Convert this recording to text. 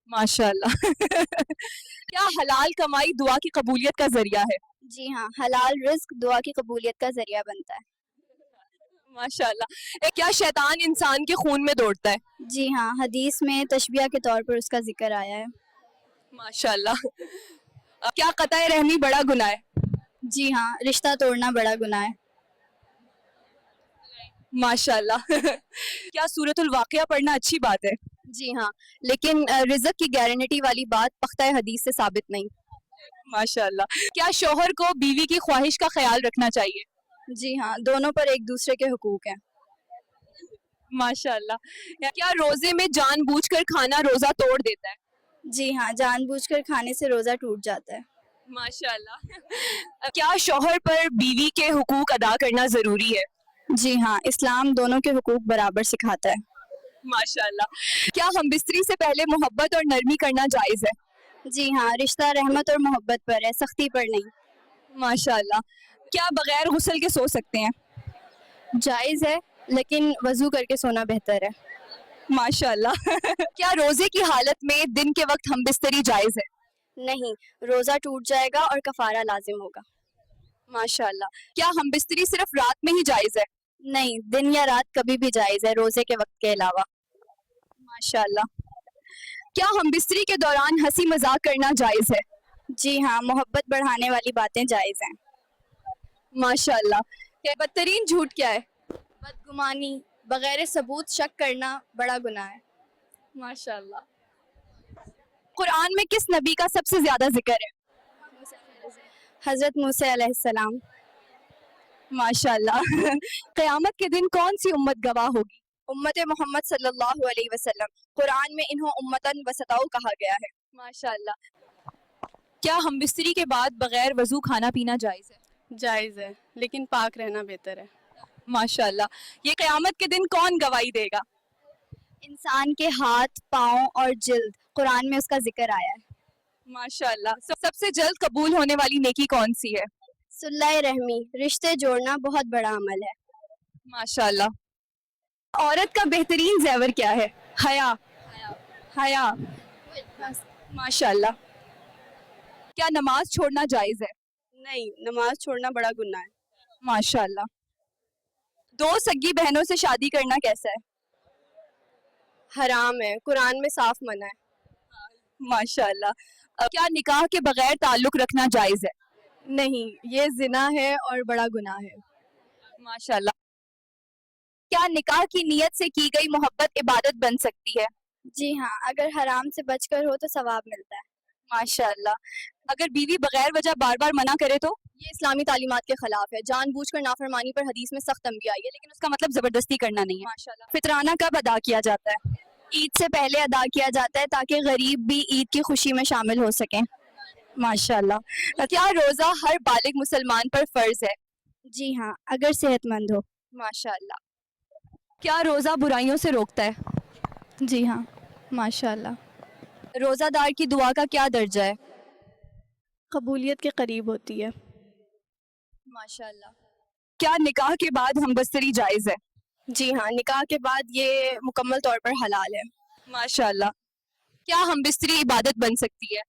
माशाल्लाह। क्या हलाल कमाई दुआ की कबूलियत का जरिया है? जी हाँ, हलाल रिस्क दुआ की कबूलियत का जरिया बनता है। माशाल्लाह। क्या शैतान इंसान के खून में दौड़ता है? जी हाँ, हदीस में तशबिया के तौर पर उसका जिक्र आया है। माशाल्लाह। क्या कतई रहमी बड़ा गुनाह है? जी हाँ, रिश्ता तोड़ना बड़ा गुनाह है। माशाल्लाह। क्या सूरतुल वाक़िया पढ़ना अच्छी बात है? जी हाँ, लेकिन रिज़्क की गारंटी वाली बात पख्ता हदीस से साबित नहीं। माशाल्लाह। क्या शौहर को बीवी की ख्वाहिश का ख्याल रखना चाहिए? जी हाँ, दोनों पर एक दूसरे के हुकूक हैं। माशाल्लाह। क्या रोजे में जानबूझकर खाना रोजा तोड़ देता है? जी हाँ, जानबूझकर खाने से रोज़ा टूट जाता है। माशाल्लाह। क्या शौहर पर बीवी के हुकूक अदा करना जरूरी है? जी हाँ, इस्लाम दोनों के हुकूक बराबर सिखाता है। माशाल्लाह। क्या हम बिस्तरी से पहले मोहब्बत और नरमी करना जायज है? जी हाँ, रिश्ता रहमत और मोहब्बत पर है, सख्ती पर नहीं। माशाल्लाह। क्या बगैर गुस्ल के सो सकते हैं? जायज़ है, लेकिन वज़ू करके सोना बेहतर है। माशाल्लाह। क्या रोजे की हालत में दिन के वक्त हम बिस्तरी जायज है? नहीं, रोज़ा टूट जाएगा और कफ़ारा लाजिम होगा। माशाल्लाह। क्या हम बिस्तरी सिर्फ रात में ही जायज है? नहीं, दिन या रात कभी भी जायज़ है, रोज़े के वक्त के अलावा। माशाल्लाह। क्या हम बिस्तरी के दौरान हंसी मजाक करना जायज है? जी हाँ, मोहब्बत बढ़ाने वाली बातें जायज़ हैं। माशाल्लाह। क्या बदतरीन झूठ क्या है? बदगुमानी, बगैर सबूत शक करना बड़ा गुनाह है। माशाल्लाह। कुरान में किस नबी का सबसे ज्यादा जिक्र है? हज़रत मूसा अलैहिस्सलाम। माशाल्लाह। क़यामत के दिन कौन सी उम्मत गवाह होगी? उम्मत मोहम्मद सल्लल्लाहु अलैहि वसल्लम। कुरान में इन्हों उम्मतन वसताओ कहा गया है। माशाल्लाह। क्या हम बिस्तरी के बाद बगैर वजू खाना पीना जायज है? जायज़ है, लेकिन पाक रहना बेहतर है। माशाल्लाह। ये क़यामत के दिन कौन गवाही देगा? इंसान के हाथ, पाँव और जिल्द, कुरान में उसका जिक्र आया है। माशाल्लाह। सबसे जल्द कबूल होने वाली नेकी कौन सी है? सुल्लाह रहमी, रिश्ते जोड़ना बहुत बड़ा अमल है। माशाल्लाह। औरत का बेहतरीन ज़ेवर क्या है? हया। हया। माशाल्लाह। क्या नमाज छोड़ना जायज है? नहीं, नमाज छोड़ना बड़ा गुनाह है। माशाल्लाह। दो सगी बहनों से शादी करना कैसा है? हराम है, कुरान में साफ मना है। माशाल्लाह। क्या निकाह के बगैर ताल्लुक रखना जायज है? नहीं, ये जिना है और बड़ा गुनाह है। माशाल्लाह। क्या निकाह की नीयत से की गई मोहब्बत इबादत बन सकती है? जी हाँ, अगर हराम से बचकर हो तो सवाब मिलता है। माशाल्लाह। अगर बीवी बगैर वजह बार बार मना करे तो? ये इस्लामी तालीमात के खिलाफ है। जानबूझकर नाफरमानी पर हदीस में सख्त तंबीह आई है, लेकिन उसका मतलब जबरदस्ती करना नहीं है। माशाल्लाह। फितराना कब अदा किया जाता है? ईद से पहले अदा किया जाता है ताकि गरीब भी ईद की खुशी में शामिल हो सकें। माशाल्लाह। क्या रोजा हर बालिग मुसलमान पर फर्ज है? जी हाँ, अगर सेहतमंद हो। माशाल्लाह। क्या रोजा बुराइयों से रोकता है? जी हाँ, माशाल्लाह। रोजादार की दुआ का क्या दर्जा है? कबूलियत के करीब होती है। माशाल्लाह। क्या निकाह के बाद हमबस्तरी जायज है? जी हाँ, निकाह के बाद ये मुकम्मल तौर पर हलाल है। माशाल्लाह। क्या हमबस्तरी इबादत बन सकती है?